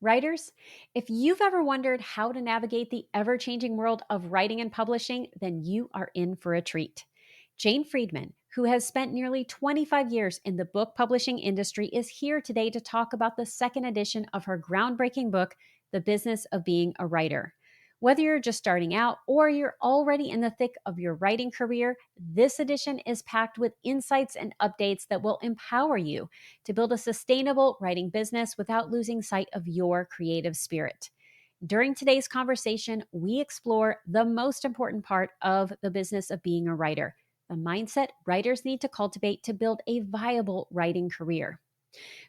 Writers, if you've ever wondered how to navigate the ever-changing world of writing and publishing, then you are in for a treat. Jane Friedman, who has spent nearly 25 years in the book publishing industry, is here today to talk about the second edition of her groundbreaking book, The Business of Being a Writer. Whether you're just starting out or you're already in the thick of your writing career, this edition is packed with insights and updates that will empower you to build a sustainable writing business without losing sight of your creative spirit. During today's conversation, we explore the most important part of the business of being a writer, the mindset writers need to cultivate to build a viable writing career.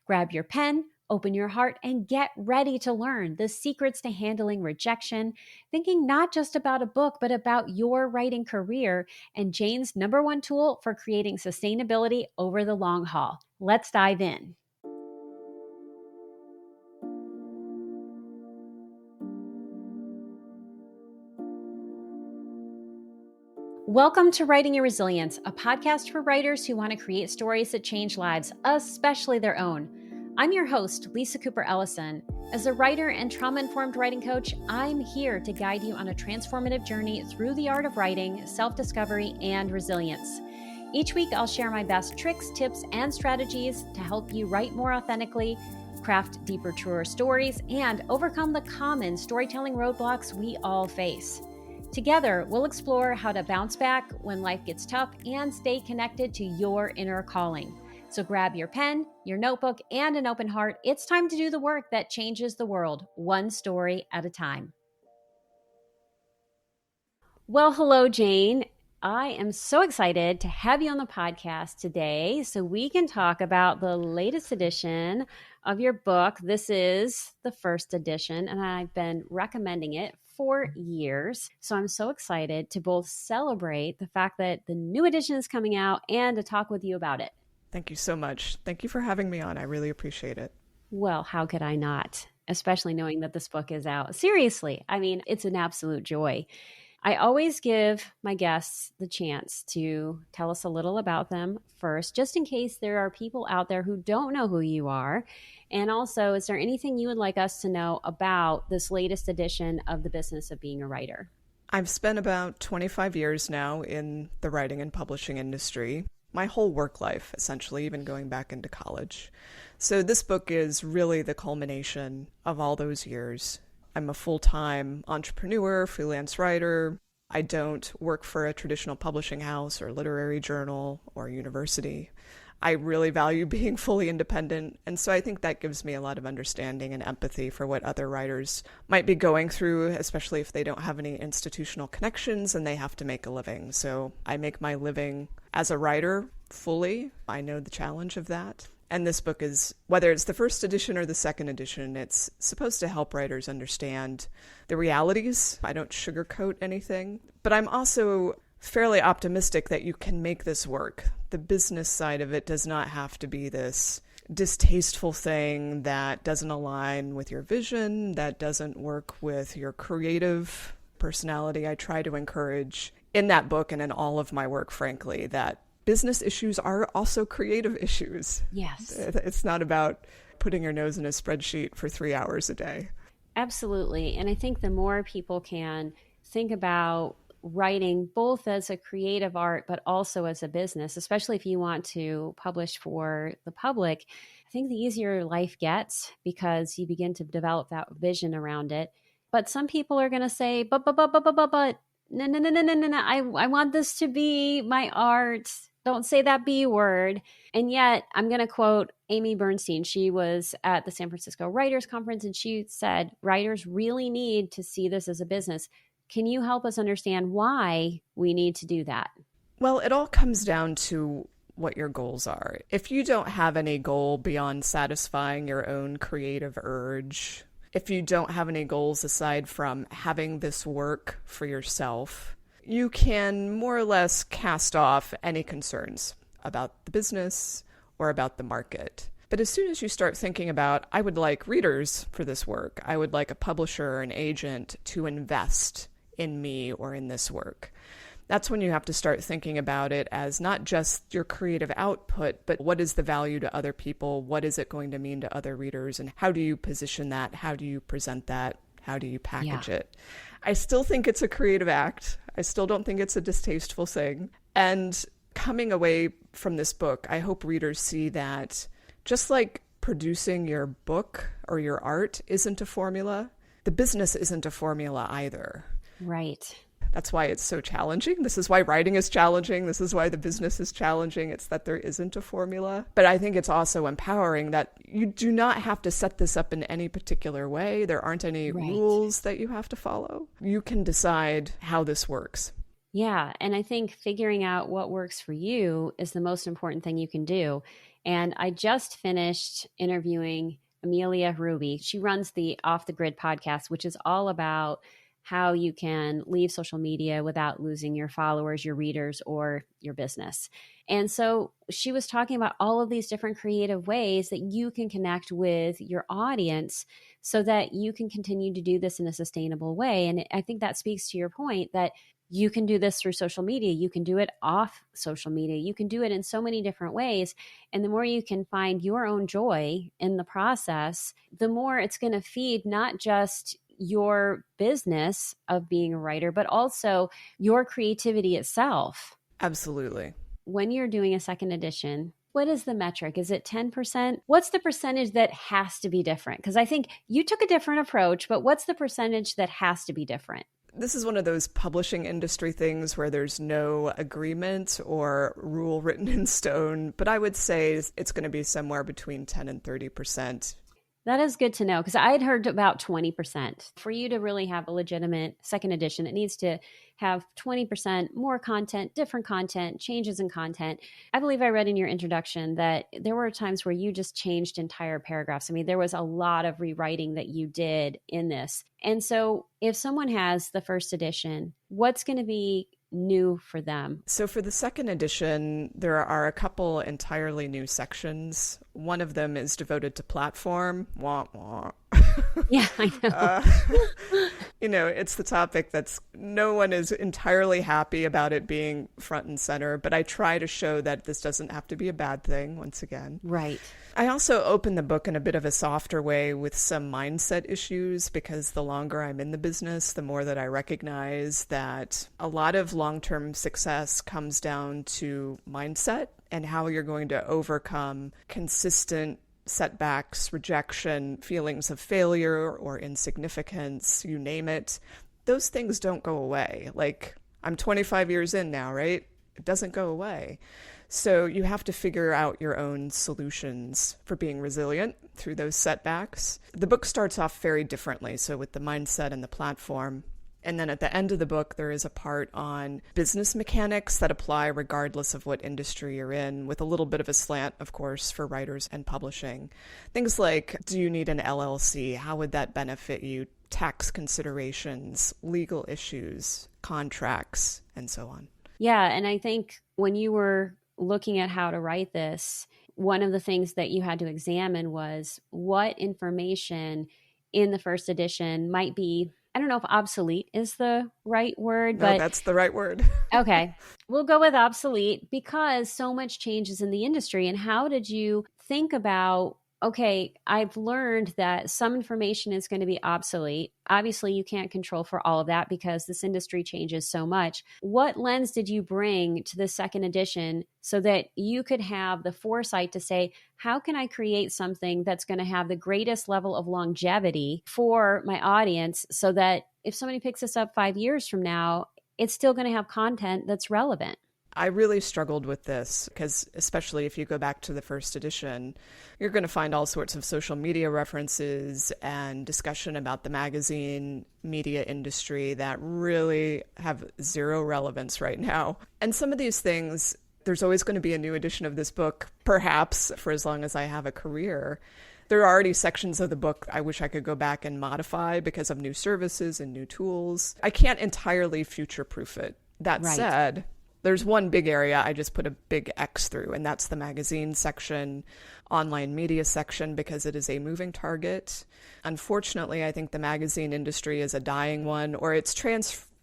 Grab your pen, open your heart, and get ready to learn the secrets to handling rejection, thinking not just about a book, but about your writing career and Jane's number one tool for creating sustainability over the long haul. Let's dive in. Welcome to Writing Your Resilience, a podcast for writers who want to create stories that change lives, especially their own. I'm your host, Lisa Cooper Ellison. As a writer and trauma-informed writing coach, I'm here to guide you on a transformative journey through the art of writing, self-discovery, and resilience. Each week, I'll share my best tricks, tips, and strategies to help you write more authentically, craft deeper, truer stories, and overcome the common storytelling roadblocks we all face. Together, we'll explore how to bounce back when life gets tough and stay connected to your inner calling. So grab your pen, your notebook, and an open heart. It's time to do the work that changes the world, one story at a time. Well, hello, Jane. I am so excited to have you on the podcast today so we can talk about the latest edition of your book. This is the first edition, and I've been recommending it for years. So I'm so excited to both celebrate the fact that the new edition is coming out and to talk with you about it. Thank you so much. Thank you for having me on. I really appreciate it. Well, how could I not? Especially knowing that this book is out. Seriously, I mean, it's an absolute joy. I always give my guests the chance to tell us a little about them first, just in case there are people out there who don't know who you are. And also, is there anything you would like us to know about this latest edition of The Business of Being a Writer? I've spent about 25 years now in the writing and publishing industry, my whole work life, essentially, even going back into college. So this book is really the culmination of all those years. I'm a full-time entrepreneur, freelance writer. I don't work for a traditional publishing house or literary journal or university. I really value being fully independent, and so I think that gives me a lot of understanding and empathy for what other writers might be going through, especially if they don't have any institutional connections and they have to make a living. So I make my living as a writer fully. I know the challenge of that. And this book is, whether it's the first edition or the second edition, it's supposed to help writers understand the realities. I don't sugarcoat anything, but I'm also fairly optimistic that you can make this work. The business side of it does not have to be this distasteful thing that doesn't align with your vision, that doesn't work with your creative personality. I try to encourage in that book and in all of my work, frankly, that business issues are also creative issues. Yes. It's not about putting your nose in a spreadsheet for 3 hours a day. Absolutely. And I think the more people can think about writing both as a creative art, but also as a business, especially if you want to publish for the public, I think the easier life gets because you begin to develop that vision around it. But some people are going to say, but, no. I want this to be my art. Don't say that B word. And yet I'm going to quote Amy Bernstein. She was at the San Francisco Writers Conference and she said, writers really need to see this as a business. Can you help us understand why we need to do that? Well, it all comes down to what your goals are. If you don't have any goal beyond satisfying your own creative urge, if you don't have any goals aside from having this work for yourself, you can more or less cast off any concerns about the business or about the market. But as soon as you start thinking about, I would like readers for this work, I would like a publisher or an agent to invest in me or in this work, That's when you have to start thinking about it as not just your creative output, but what is the value to other people? What is it going to mean to other readers? And how do you position that? How do you present that? How do you Yeah. package it? I still think it's a creative act. I still don't think it's a distasteful thing. And coming away from this book, I hope readers see that just like producing your book or your art isn't a formula, the business isn't a formula either. Right. That's why it's so challenging. This is why writing is challenging. This is why the business is challenging. It's that there isn't a formula. But I think it's also empowering that you do not have to set this up in any particular way. There aren't any Right. rules that you have to follow. You can decide how this works. Yeah. And I think figuring out what works for you is the most important thing you can do. And I just finished interviewing Amelia Ruby. She runs the Off the Grid podcast, which is all about how you can leave social media without losing your followers, your readers, or your business. And so she was talking about all of these different creative ways that you can connect with your audience so that you can continue to do this in a sustainable way. And I think that speaks to your point that you can do this through social media. You can do it off social media. You can do it in so many different ways. And the more you can find your own joy in the process, the more it's going to feed not just your business of being a writer, but also your creativity itself. Absolutely. When you're doing a second edition, what is the metric? Is it 10%? What's the percentage that has to be different? Because I think you took a different approach, but what's the percentage that has to be different? This is one of those publishing industry things where there's no agreement or rule written in stone, but I would say it's going to be somewhere between 10 and 30%. That is good to know because I had heard about 20%. For you to really have a legitimate second edition, it needs to have 20% more content, different content, changes in content. I believe I read in your introduction that there were times where you just changed entire paragraphs. I mean, there was a lot of rewriting that you did in this. And so if someone has the first edition, what's going to be new for them? So for the second edition, there are a couple entirely new sections. One of them is devoted to platform. Wah, wah. Yeah, I know. It's the topic that's no one is entirely happy about it being front and center, but I try to show that this doesn't have to be a bad thing, once again. Right. I also open the book in a bit of a softer way with some mindset issues because the longer I'm in the business, the more that I recognize that a lot of long-term success comes down to mindset and how you're going to overcome consistent setbacks, rejection, feelings of failure or insignificance, you name it. Those things don't go away. Like, I'm 25 years in now, right? It doesn't go away. So you have to figure out your own solutions for being resilient through those setbacks. The book starts off very differently, so with the mindset and the platform. And then at the end of the book, there is a part on business mechanics that apply regardless of what industry you're in, with a little bit of a slant, of course, for writers and publishing. Things like, do you need an LLC? How would that benefit you? Tax considerations, legal issues, contracts, and so on. Yeah, and I think when you were looking at how to write this, one of the things that you had to examine was what information in the first edition might be, I don't know if obsolete is the right word, No, but that's the right word. okay, we'll go with obsolete because so much changes in the industry. And how did you think about, okay, I've learned that some information is going to be obsolete. Obviously, you can't control for all of that because this industry changes so much. What lens did you bring to the second edition so that you could have the foresight to say, how can I create something that's going to have the greatest level of longevity for my audience so that if somebody picks this up 5 years from now, it's still going to have content that's relevant? I really struggled with this because, especially if you go back to the first edition, you're going to find all sorts of social media references and discussion about the magazine media industry that really have zero relevance right now. And some of these things, there's always going to be a new edition of this book, perhaps for as long as I have a career. There are already sections of the book I wish I could go back and modify because of new services and new tools. I can't entirely future-proof it. That said, there's one big area I just put a big X through, and that's the magazine section, online media section, because it is a moving target. Unfortunately, I think the magazine industry is a dying one, or it's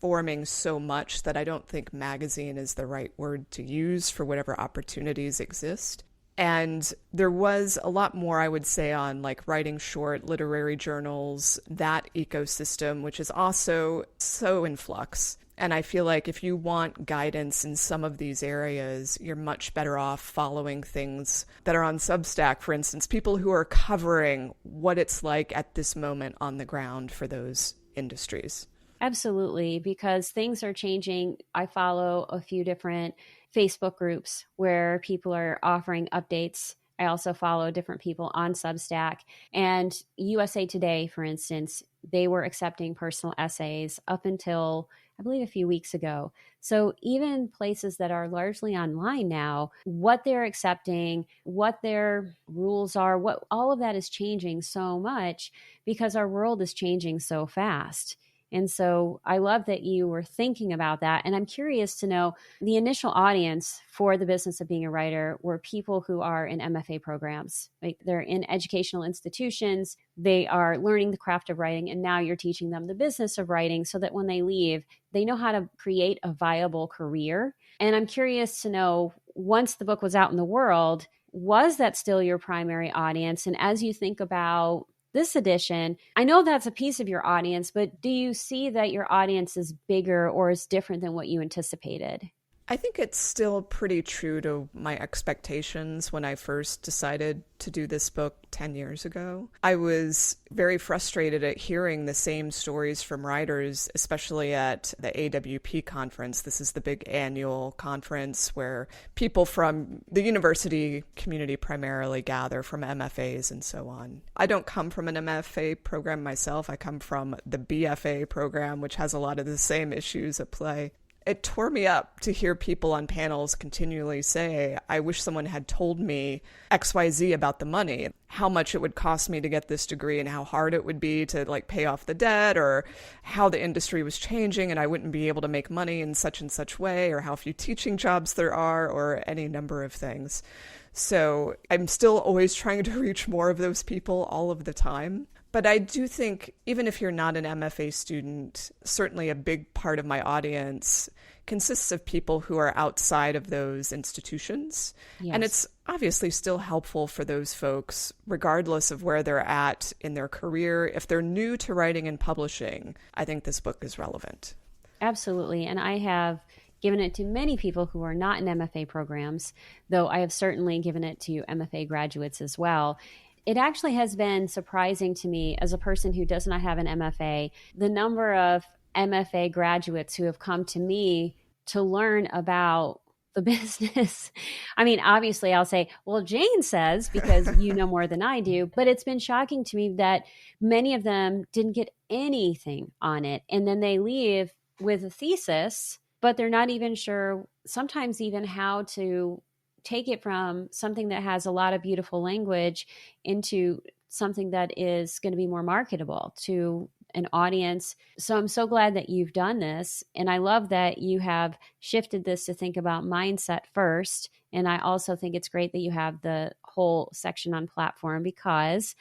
transforming so much that I don't think magazine is the right word to use for whatever opportunities exist. And there was a lot more, I would say, on like writing short literary journals, that ecosystem, which is also so in flux. And I feel like if you want guidance in some of these areas, you're much better off following things that are on Substack, for instance, people who are covering what it's like at this moment on the ground for those industries. Absolutely, because things are changing. I follow a few different Facebook groups where people are offering updates. I also follow different people on Substack. And USA Today, for instance, they were accepting personal essays up until, I believe, a few weeks ago. So even places that are largely online now, what they're accepting, what their rules are, what all of that is changing so much because our world is changing so fast. And so I love that you were thinking about that. And I'm curious to know, the initial audience for the business of being a writer were people who are in MFA programs. Like they're in educational institutions, they are learning the craft of writing, and now you're teaching them the business of writing so that when they leave, they know how to create a viable career. And I'm curious to know, once the book was out in the world, was that still your primary audience? And as you think about this edition, I know that's a piece of your audience, but do you see that your audience is bigger or is different than what you anticipated? I think it's still pretty true to my expectations when I first decided to do this book 10 years ago. I was very frustrated at hearing the same stories from writers, especially at the AWP conference. This is the big annual conference where people from the university community primarily gather, from MFAs and so on. I don't come from an MFA program myself. I come from the BFA program, which has a lot of the same issues at play. It tore me up to hear people on panels continually say, I wish someone had told me XYZ about the money, how much it would cost me to get this degree and how hard it would be to like pay off the debt, or how the industry was changing and I wouldn't be able to make money in such and such way, or how few teaching jobs there are, or any number of things. So I'm still always trying to reach more of those people all of the time. But I do think, even if you're not an MFA student, certainly a big part of my audience consists of people who are outside of those institutions. Yes. And it's obviously still helpful for those folks, regardless of where they're at in their career. If they're new to writing and publishing, I think this book is relevant. Absolutely. And I have given it to many people who are not in MFA programs, though I have certainly given it to MFA graduates as well. It actually has been surprising to me, as a person who does not have an MFA, the number of MFA graduates who have come to me to learn about the business. I mean, obviously I'll say, well, Jane says, because you know more than I do, but it's been shocking to me that many of them didn't get anything on it. And then they leave with a thesis, but they're not even sure sometimes even how to take it from something that has a lot of beautiful language into something that is going to be more marketable to an audience. So I'm so glad that you've done this. And I love that you have shifted this to think about mindset first. And I also think it's great that you have the whole section on platform, because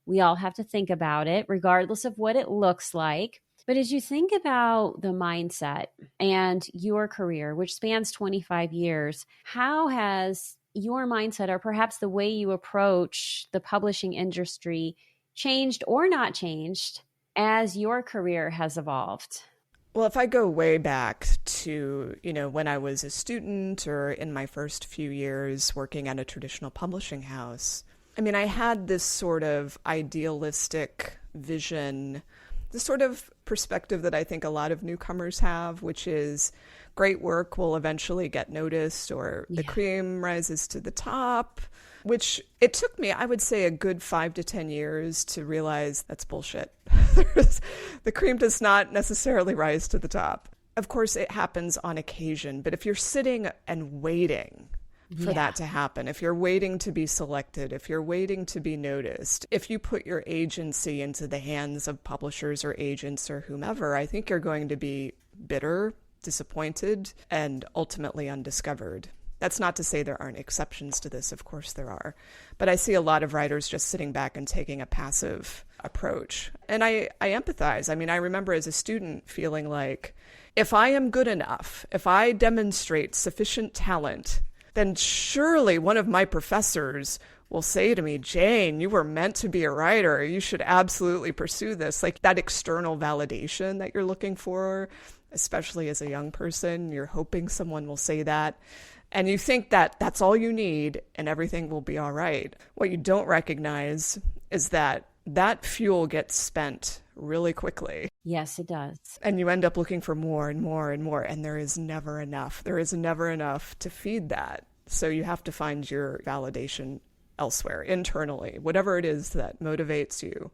we all have to think about it, regardless of what it looks like. But as you think about the mindset and your career, which spans 25 years, how has your mindset, or perhaps the way you approach the publishing industry, changed or not changed as your career has evolved? Well, if I go way back to, when I was a student or in my first few years working at a traditional publishing house, I had this sort of idealistic vision, the sort of perspective that I think a lot of newcomers have, which is great work will eventually get noticed, or the cream rises to the top, which it took me, I would say, a good 5 to 10 years to realize that's bullshit. The cream does not necessarily rise to the top. Of course, it happens on occasion, but if you're sitting and waiting for that to happen, if you're waiting to be selected, if you're waiting to be noticed, if you put your agency into the hands of publishers or agents or whomever, I think you're going to be bitter, disappointed, and ultimately undiscovered. That's not to say there aren't exceptions to this. Of course there are. But I see a lot of writers just sitting back and taking a passive approach. And I empathize. I mean, I remember as a student feeling like, if I am good enough, if I demonstrate sufficient talent, then surely one of my professors will say to me, Jane, you were meant to be a writer. You should absolutely pursue this. Like that external validation that you're looking for, especially as a young person, you're hoping someone will say that. And you think that that's all you need and everything will be all right. What you don't recognize is that that fuel gets spent really quickly. Yes, it does. And you end up looking for more and more and more. And there is never enough. There is never enough to feed that. So you have to find your validation elsewhere, internally, whatever it is that motivates you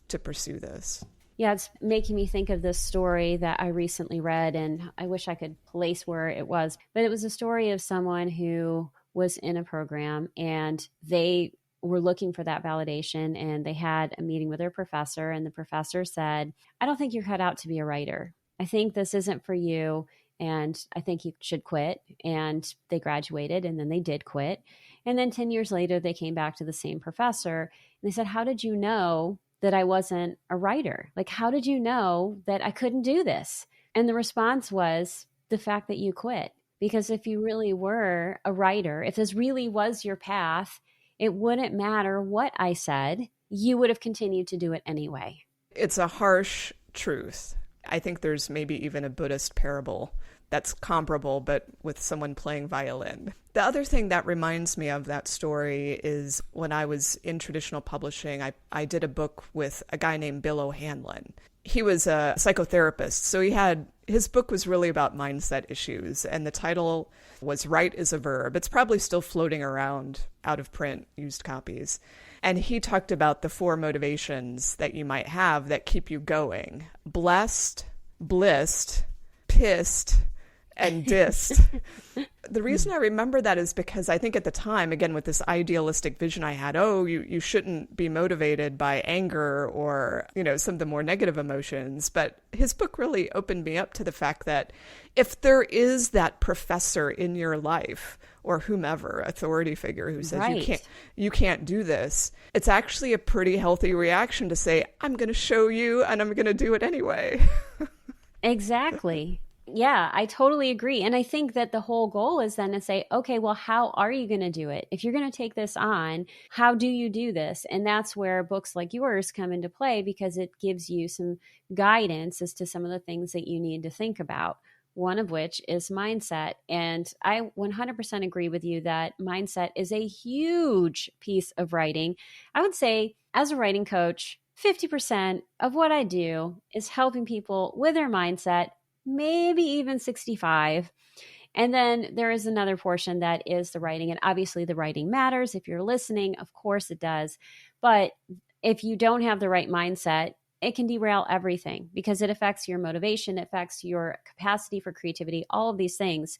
to pursue this. Yeah, it's making me think of this story that I recently read, and I wish I could place where it was, but it was a story of someone who was in a program and they were looking for that validation, and they had a meeting with their professor, and the professor said, I don't think you're cut out to be a writer. I think this isn't for you, and I think you should quit. And they graduated, and then they did quit. And then 10 years later, they came back to the same professor, and they said, how did you know that I wasn't a writer? Like, how did you know that I couldn't do this? And the response was the fact that you quit. Because if you really were a writer, if this really was your path, it wouldn't matter what I said. You would have continued to do it anyway. It's a harsh truth. I think there's maybe even a Buddhist parable that's comparable, but with someone playing violin. The other thing that reminds me of that story is when I was in traditional publishing, I did a book with a guy named Bill O'Hanlon. He was a psychotherapist, so his book was really about mindset issues, and the title was Write is a Verb. It's probably still floating around out of print, used copies. And he talked about the 4 motivations that you might have that keep you going: blessed, blissed, pissed, and dissed. The reason I remember that is because I think at the time, again, with this idealistic vision I had, you shouldn't be motivated by anger or, some of the more negative emotions. But his book really opened me up to the fact that if there is that professor in your life or whomever, authority figure who says you can't do this, it's actually a pretty healthy reaction to say, I'm going to show you and I'm going to do it anyway. Exactly. Yeah, I totally agree. And I think that the whole goal is then to say, okay, well, how are you going to do it? If you're going to take this on, how do you do this? And that's where books like yours come into play, because it gives you some guidance as to some of the things that you need to think about. One of which is mindset. And I 100% agree with you that mindset is a huge piece of writing. I would say as a writing coach, 50% of what I do is helping people with their mindset, maybe even 65. And then there is another portion that is the writing. And obviously the writing matters. If you're listening, of course it does. But if you don't have the right mindset, it can derail everything, because it affects your motivation, it affects your capacity for creativity, all of these things.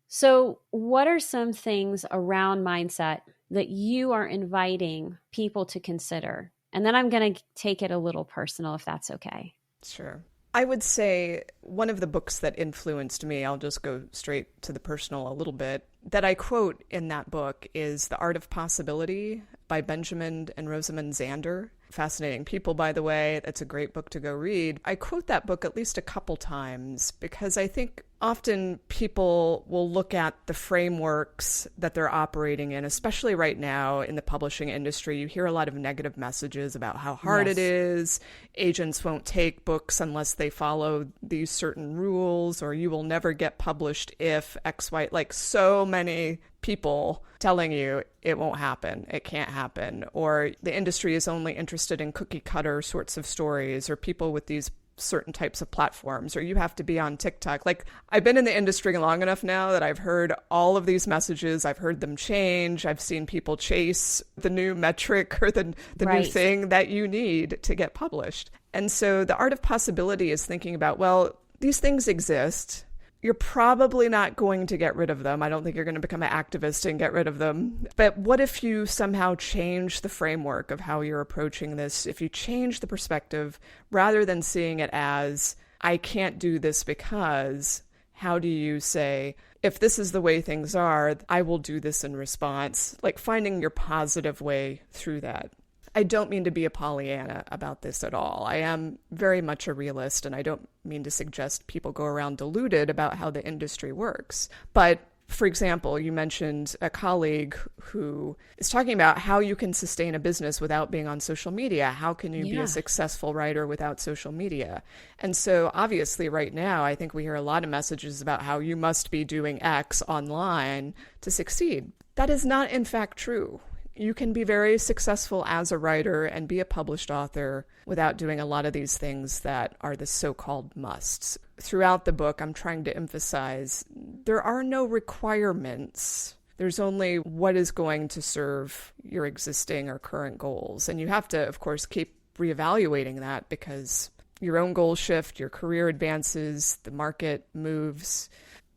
So what are some things around mindset that you are inviting people to consider? And then I'm going to take it a little personal, if that's okay. Sure. I would say one of the books that influenced me, I'll just go straight to the personal a little bit, that I quote in that book is The Art of Possibility by Benjamin and Rosamund Zander. Fascinating people, by the way. It's a great book to go read. I quote that book at least a couple times because I think often people will look at the frameworks that they're operating in, especially right now in the publishing industry. You hear a lot of negative messages about how hard it is. Agents won't take books unless they follow these certain rules, or you will never get published if X, Y, like so many people telling you it won't happen, it can't happen, or the industry is only interested in cookie cutter sorts of stories, or people with these certain types of platforms, or you have to be on TikTok. Like, I've been in the industry long enough now that I've heard all of these messages. I've heard them change. I've seen people chase the new metric or the new thing that you need to get published. And so the art of possibility is thinking about, well, these things exist. You're probably not going to get rid of them. I don't think you're going to become an activist and get rid of them. But what if you somehow change the framework of how you're approaching this? If you change the perspective, rather than seeing it as, I can't do this because, how do you say, if this is the way things are, I will do this in response? Like finding your positive way through that. I don't mean to be a Pollyanna about this at all. I am very much a realist, and I don't mean to suggest people go around deluded about how the industry works. But for example, you mentioned a colleague who is talking about how you can sustain a business without being on social media. How can you be a Yeah. successful writer without social media? And so obviously right now, I think we hear a lot of messages about how you must be doing X online to succeed. That is not in fact true. You can be very successful as a writer and be a published author without doing a lot of these things that are the so-called musts. Throughout the book, I'm trying to emphasize there are no requirements. There's only what is going to serve your existing or current goals. And you have to, of course, keep reevaluating that because your own goals shift, your career advances, the market moves.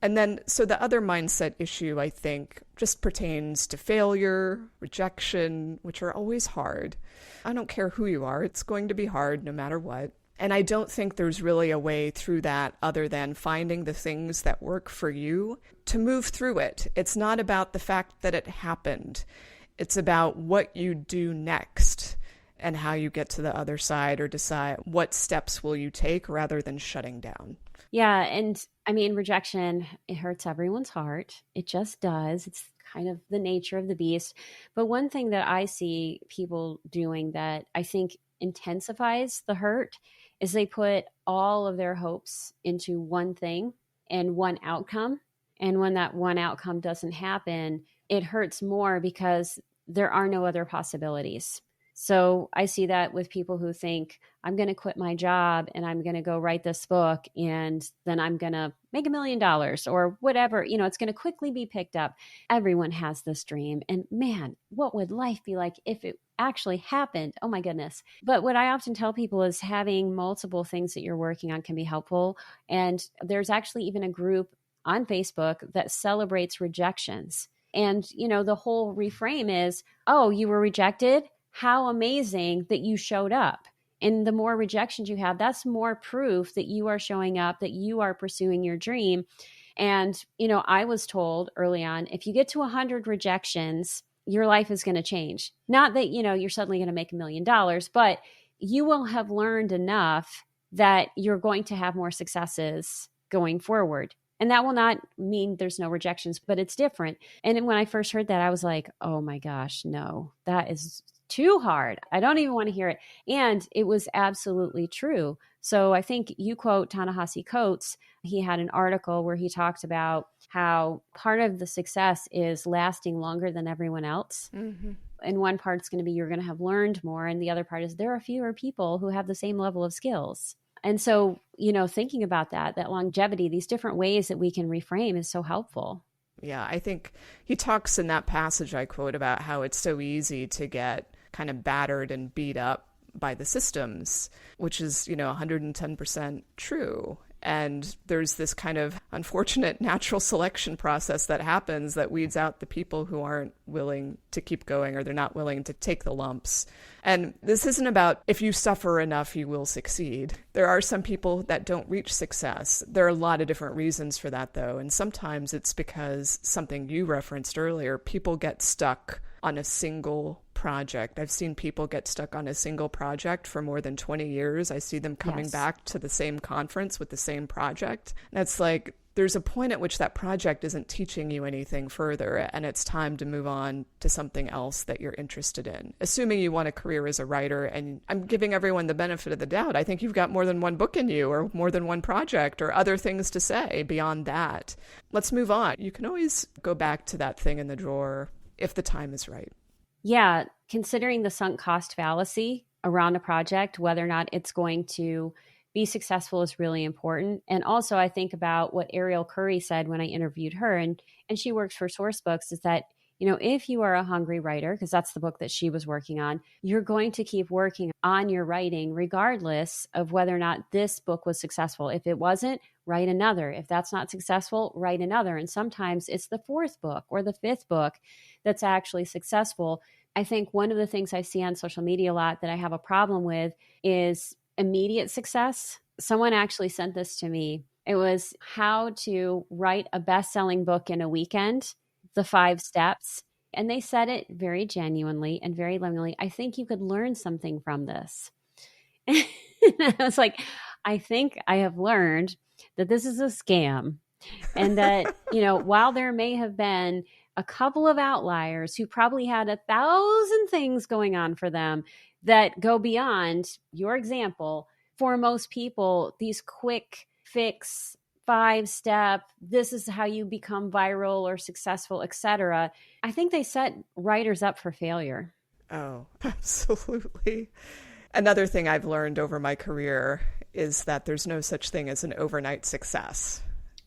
And then, so the other mindset issue, I think, just pertains to failure, rejection, which are always hard. I don't care who you are, it's going to be hard no matter what. And I don't think there's really a way through that other than finding the things that work for you to move through it. It's not about the fact that it happened. It's about what you do next and how you get to the other side or decide what steps will you take rather than shutting down. Yeah. And I mean, rejection, it hurts everyone's heart. It just does. It's kind of the nature of the beast. But one thing that I see people doing that I think intensifies the hurt is they put all of their hopes into one thing and one outcome. And when that one outcome doesn't happen, it hurts more because there are no other possibilities. So I see that with people who think, I'm going to quit my job and I'm going to go write this book and then I'm going to make $1 million or whatever. You know, it's going to quickly be picked up. Everyone has this dream. And man, what would life be like if it actually happened? Oh my goodness. But what I often tell people is having multiple things that you're working on can be helpful. And there's actually even a group on Facebook that celebrates rejections. And, you know, the whole reframe is, oh, you were rejected? How amazing that you showed up. And the more rejections you have, that's more proof that you are showing up, that you are pursuing your dream. And, you know, I was told early on, if you get to 100 rejections, your life is going to change. Not that, you know, you're suddenly going to make $1 million, but you will have learned enough that you're going to have more successes going forward. And that will not mean there's no rejections, but it's different. And when I first heard that, I was like, oh my gosh, no, that is too hard. I don't even want to hear it. And it was absolutely true. So I think you quote Ta-Nehisi Coates. He had an article where he talked about how part of the success is lasting longer than everyone else. Mm-hmm. And one part's going to be you're going to have learned more. And the other part is there are fewer people who have the same level of skills. And so, you know, thinking about that longevity, these different ways that we can reframe is so helpful. Yeah, I think he talks in that passage I quote about how it's so easy to get kind of battered and beat up by the systems, which is, you know, 110% true. And there's this kind of unfortunate natural selection process that happens that weeds out the people who aren't willing to keep going or they're not willing to take the lumps. And this isn't about if you suffer enough, you will succeed. There are some people that don't reach success. There are a lot of different reasons for that, though. And sometimes it's because something you referenced earlier, people get stuck on a single project. I've seen people get stuck on a single project for more than 20 years. I see them coming back to the same conference with the same project. And it's like, there's a point at which that project isn't teaching you anything further, and it's time to move on to something else that you're interested in. Assuming you want a career as a writer, and I'm giving everyone the benefit of the doubt. I think you've got more than one book in you, or more than one project, or other things to say beyond that. Let's move on. You can always go back to that thing in the drawer if the time is right. Yeah, considering the sunk cost fallacy around a project, whether or not it's going to be successful is really important. And also I think about what Ariel Curry said when I interviewed her, and she works for Sourcebooks, is that, you know, if you are a hungry writer, because that's the book that she was working on, you're going to keep working on your writing regardless of whether or not this book was successful. If it wasn't, write another. If that's not successful, write another. And sometimes it's the fourth book or the fifth book that's actually successful. I think one of the things I see on social media a lot that I have a problem with is immediate success. Someone actually sent this to me. It was how to write a best-selling book in a weekend, the 5 steps. And they said it very genuinely and very lovingly. I think you could learn something from this. And I was like, I think I have learned that this is a scam. And that, while there may have been a couple of outliers who probably had 1,000 things going on for them that go beyond your example, for most people, these quick fix, 5-step, this is how you become viral or successful, etc. I think they set writers up for failure. Oh, absolutely. Another thing I've learned over my career is that there's no such thing as an overnight success.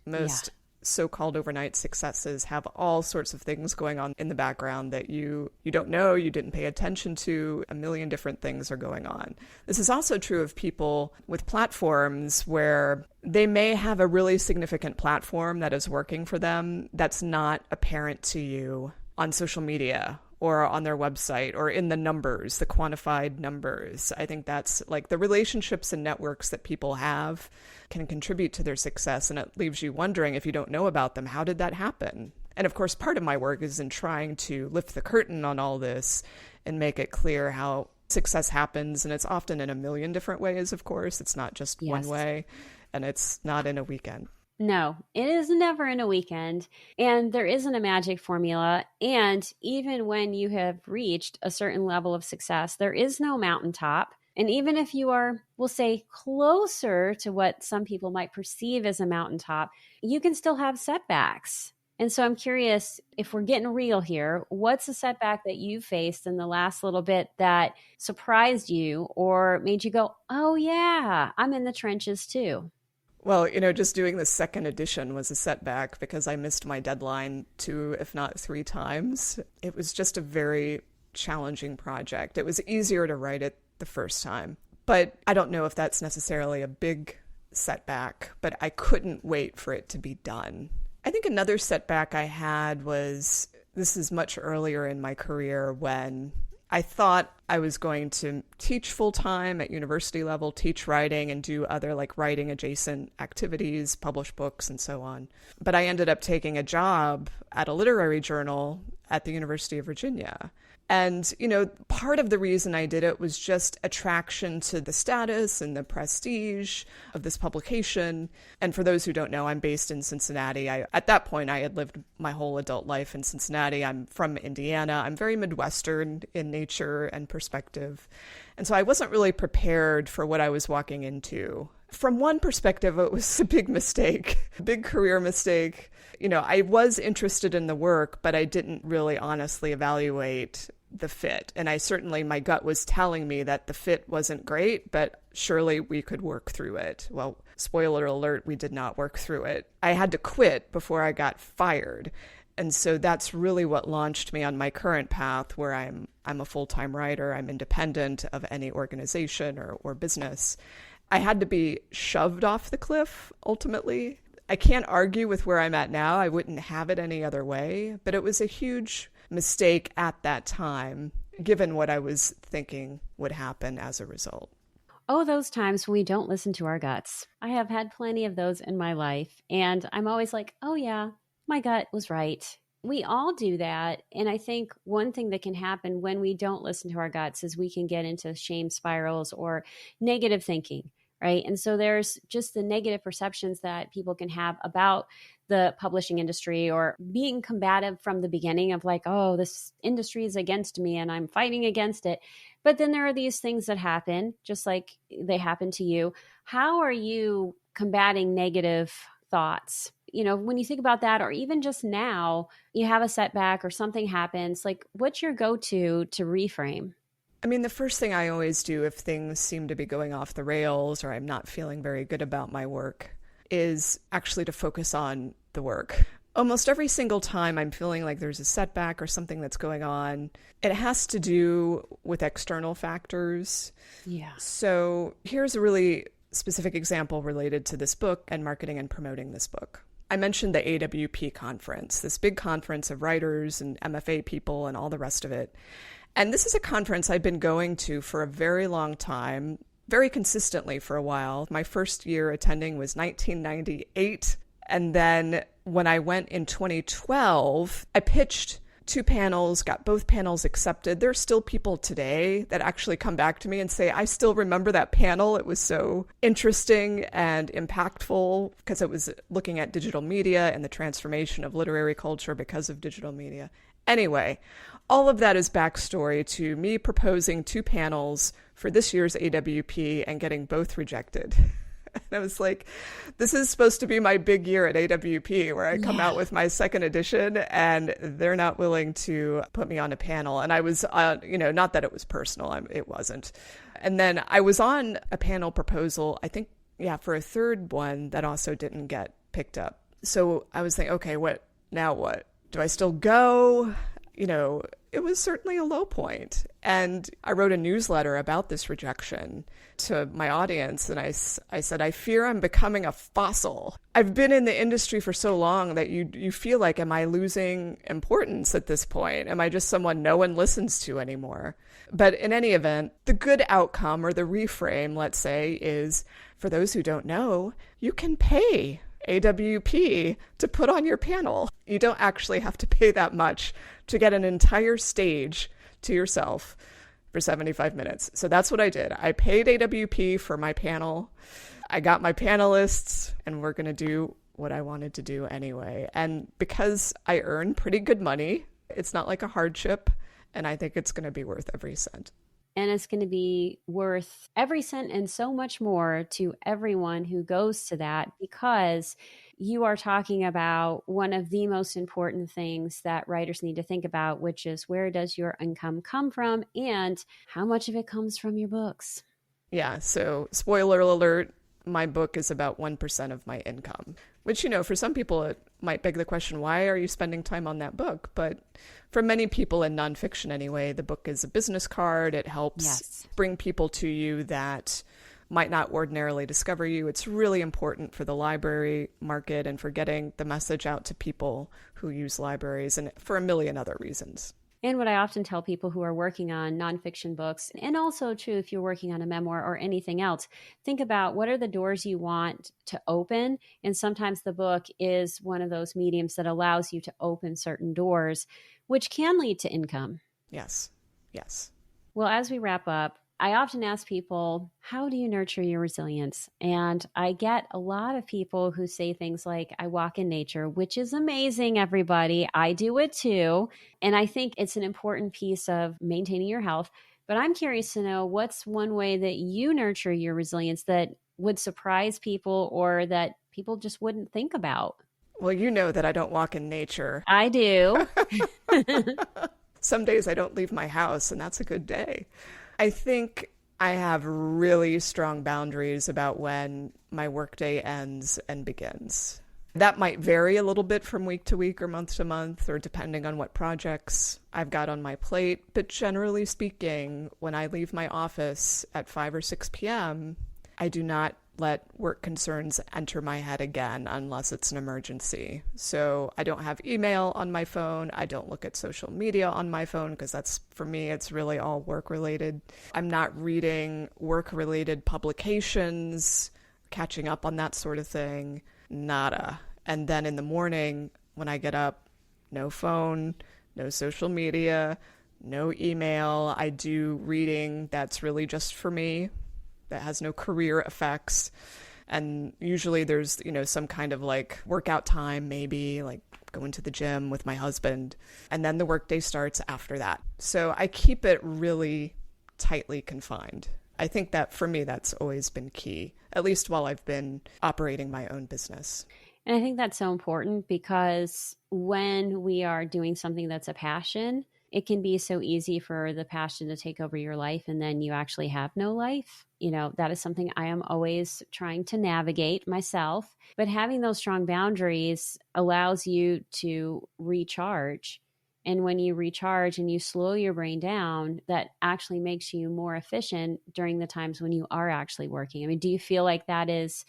Most so-called overnight successes have all sorts of things going on in the background that you don't know, you didn't pay attention to. A million different things are going on. This is also true of people with platforms where they may have a really significant platform that is working for them that's not apparent to you on social media or on their website or in the numbers, the quantified numbers. I think that's like the relationships and networks that people have can contribute to their success. And it leaves you wondering, if you don't know about them, how did that happen? And of course, part of my work is in trying to lift the curtain on all this and make it clear how success happens. And it's often in a million different ways, of course. It's not just one way, and it's not in a weekend. No, it is never in a weekend, and there isn't a magic formula. And even when you have reached a certain level of success, there is no mountaintop. And even if you are, we'll say, closer to what some people might perceive as a mountaintop, you can still have setbacks. And so I'm curious, if we're getting real here, what's a setback that you faced in the last little bit that surprised you or made you go, oh yeah, I'm in the trenches too? Well, just doing the second edition was a setback because I missed my deadline 2, if not 3 times. It was just a very challenging project. It was easier to write it the first time, but I don't know if that's necessarily a big setback, but I couldn't wait for it to be done. I think another setback I had was, this is much earlier in my career, when I thought I was going to teach full-time at university level, teach writing and do other like writing adjacent activities, publish books and so on. But I ended up taking a job at a literary journal at the University of Virginia. And, part of the reason I did it was just attraction to the status and the prestige of this publication. And for those who don't know, I'm based in Cincinnati. At that point, I had lived my whole adult life in Cincinnati. I'm from Indiana. I'm very Midwestern in nature and perspective. And so I wasn't really prepared for what I was walking into. From one perspective, it was a big mistake, a big career mistake. I was interested in the work, but I didn't really honestly evaluate the fit. And my gut was telling me that the fit wasn't great, but surely we could work through it. Well, spoiler alert, we did not work through it. I had to quit before I got fired. And so that's really what launched me on my current path, where I'm a full-time writer. I'm independent of any organization or business. I had to be shoved off the cliff, ultimately. I can't argue with where I'm at now. I wouldn't have it any other way, but it was a huge mistake at that time, given what I was thinking would happen as a result. Oh, those times when we don't listen to our guts. I have had plenty of those in my life, and I'm always like, oh yeah, my gut was right. We all do that. And I think one thing that can happen when we don't listen to our guts is we can get into shame spirals or negative thinking. Right. And so there's just the negative perceptions that people can have about the publishing industry, or being combative from the beginning of like, oh, this industry is against me and I'm fighting against it. But then there are these things that happen just like they happen to you. How are you combating negative thoughts? When you think about that, or even just now, you have a setback or something happens, like what's your go-to to reframe? I mean, the first thing I always do if things seem to be going off the rails or I'm not feeling very good about my work is actually to focus on the work. Almost every single time I'm feeling like there's a setback or something that's going on, it has to do with external factors. Yeah. So here's a really specific example related to this book and marketing and promoting this book. I mentioned the AWP conference, this big conference of writers and MFA people and all the rest of it. And this is a conference I've been going to for a very long time, very consistently for a while. My first year attending was 1998. And then when I went in 2012, I pitched 2 panels, got both panels accepted. There's still people today that actually come back to me and say, I still remember that panel. It was so interesting and impactful because it was looking at digital media and the transformation of literary culture because of digital media. Anyway, all of that is backstory to me proposing 2 panels for this year's AWP and getting both rejected. And I was like, this is supposed to be my big year at AWP where I come out with my second edition and they're not willing to put me on a panel. And I was, not that it was personal, it wasn't. And then I was on a panel proposal, I think, for a third one that also didn't get picked up. So I was thinking, okay, now what? Do I still go? It was certainly a low point. And I wrote a newsletter about this rejection to my audience. And I said, I fear I'm becoming a fossil. I've been in the industry for so long that you feel like, am I losing importance at this point? Am I just someone no one listens to anymore? But in any event, the good outcome or the reframe, let's say, is for those who don't know, you can pay AWP to put on your panel. You don't actually have to pay that much to get an entire stage to yourself for 75 minutes. So that's what I did. I paid AWP for my panel. I got my panelists, and we're going to do what I wanted to do anyway. And because I earn pretty good money, it's not like a hardship, and I think it's going to be worth every cent. And it's going to be worth every cent and so much more to everyone who goes to that, because you are talking about one of the most important things that writers need to think about, which is where does your income come from and how much of it comes from your books? Yeah, so spoiler alert, my book is about 1% of my income, which, for some people it might beg the question, why are you spending time on that book? But for many people in nonfiction anyway, the book is a business card. It helps bring people to you that might not ordinarily discover you. It's really important for the library market and for getting the message out to people who use libraries and for a million other reasons. And what I often tell people who are working on nonfiction books, and also true if you're working on a memoir or anything else, think about what are the doors you want to open. And sometimes the book is one of those mediums that allows you to open certain doors, which can lead to income. Yes. Well, as we wrap up, I often ask people, how do you nurture your resilience? And I get a lot of people who say things like, I walk in nature, which is amazing, everybody. I do it too. And I think it's an important piece of maintaining your health. But I'm curious to know, what's one way that you nurture your resilience that would surprise people or that people just wouldn't think about? Well, you know that I don't walk in nature. I do. Some days I don't leave my house, and that's a good day. I think I have really strong boundaries about when my workday ends and begins. That might vary a little bit from week to week or month to month, or depending on what projects I've got on my plate. But generally speaking, when I leave my office at 5 or 6 p.m., I do not let work concerns enter my head again unless it's an emergency. So I don't have email on my phone. I don't look at social media on my phone because that's, for me, it's really all work related. I'm not reading work related publications, catching up on that sort of thing. Nada. And then in the morning when I get up, no phone, no social media, no email. I do reading that's really just for me, that has no career effects. And usually there's, some kind of like workout time, maybe like going to the gym with my husband. And then the workday starts after that. So I keep it really tightly confined. I think that for me, that's always been key, at least while I've been operating my own business. And I think that's so important because when we are doing something that's a passion, it can be so easy for the passion to take over your life and then you actually have no life. That is something I am always trying to navigate myself. But having those strong boundaries allows you to recharge. And when you recharge and you slow your brain down, that actually makes you more efficient during the times when you are actually working. I mean, do you feel like that's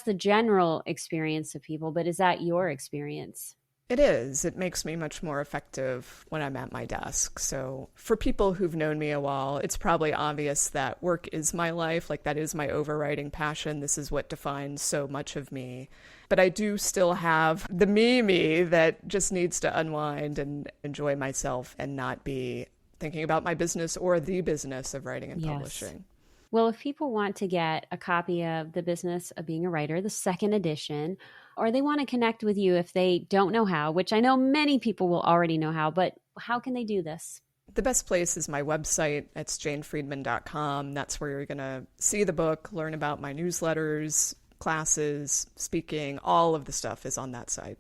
the general experience of people, but is that your experience? It is. It makes me much more effective when I'm at my desk. So, for people who've known me a while, it's probably obvious that work is my life. Like, that is my overriding passion. This is what defines so much of me. But I do still have the me that just needs to unwind and enjoy myself and not be thinking about my business or the business of writing and Yes. publishing. Well, if people want to get a copy of The Business of Being a Writer, the second edition, or they want to connect with you if they don't know how, which I know many people will already know how, but how can they do this? The best place is my website. It's janefriedman.com. That's where you're going to see the book, learn about my newsletters, classes, speaking. All of the stuff is on that site.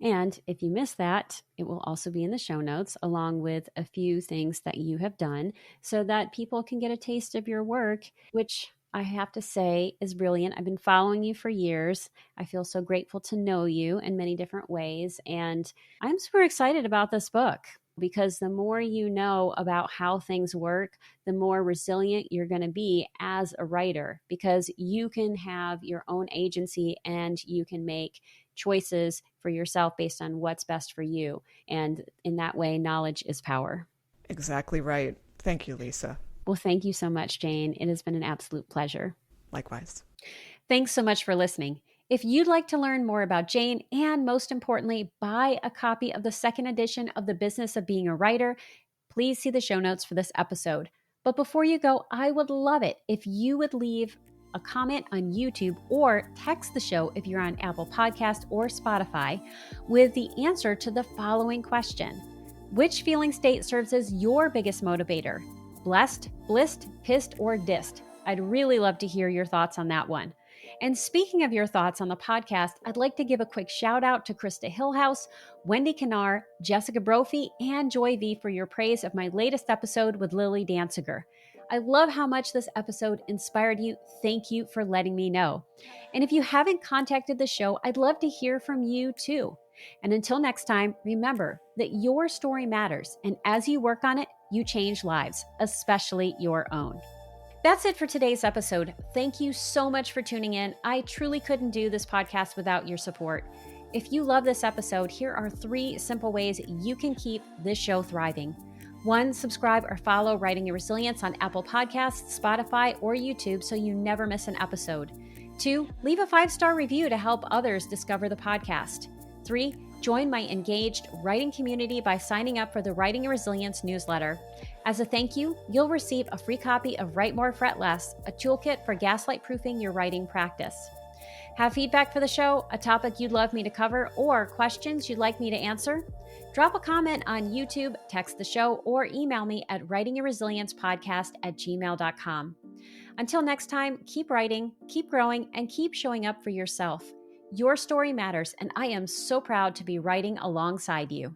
And if you miss that, it will also be in the show notes, along with a few things that you have done so that people can get a taste of your work, which I have to say is brilliant. I've been following you for years. I feel so grateful to know you in many different ways. And I'm super excited about this book because the more you know about how things work, the more resilient you're going to be as a writer because you can have your own agency and you can make choices for yourself based on what's best for you. And in that way, knowledge is power. Exactly right. Thank you, Lisa. Well, thank you so much, Jane. It has been an absolute pleasure. Likewise. Thanks so much for listening. If you'd like to learn more about Jane and most importantly, buy a copy of the second edition of The Business of Being a Writer, please see the show notes for this episode. But before you go, I would love it if you would leave a comment on YouTube or text the show if you're on Apple Podcast or Spotify with the answer to the following question. Which feeling state serves as your biggest motivator? Blessed, blissed, pissed, or dissed? I'd really love to hear your thoughts on that one. And speaking of your thoughts on the podcast, I'd like to give a quick shout out to Krista Hillhouse, Wendy Kanar, Jessica Brophy, and Joy V for your praise of my latest episode with Lily Danziger. I love how much this episode inspired you. Thank you for letting me know. And if you haven't contacted the show, I'd love to hear from you too. And until next time, remember that your story matters. And as you work on it, you change lives, especially your own. That's it for today's episode. Thank you so much for tuning in. I truly couldn't do this podcast without your support. If you love this episode, here are 3 simple ways you can keep this show thriving. 1, subscribe or follow Writing Your Resilience on Apple Podcasts, Spotify, or YouTube so you never miss an episode. 2, leave a 5-star review to help others discover the podcast. 3, join my engaged writing community by signing up for the Writing Your Resilience newsletter. As a thank you, you'll receive a free copy of Write More, Fret Less, a toolkit for gaslight-proofing your writing practice. Have feedback for the show, a topic you'd love me to cover, or questions you'd like me to answer? Drop a comment on YouTube, text the show, or email me at writingyourresiliencepodcast@gmail.com. Until next time, keep writing, keep growing, and keep showing up for yourself. Your story matters, and I am so proud to be writing alongside you.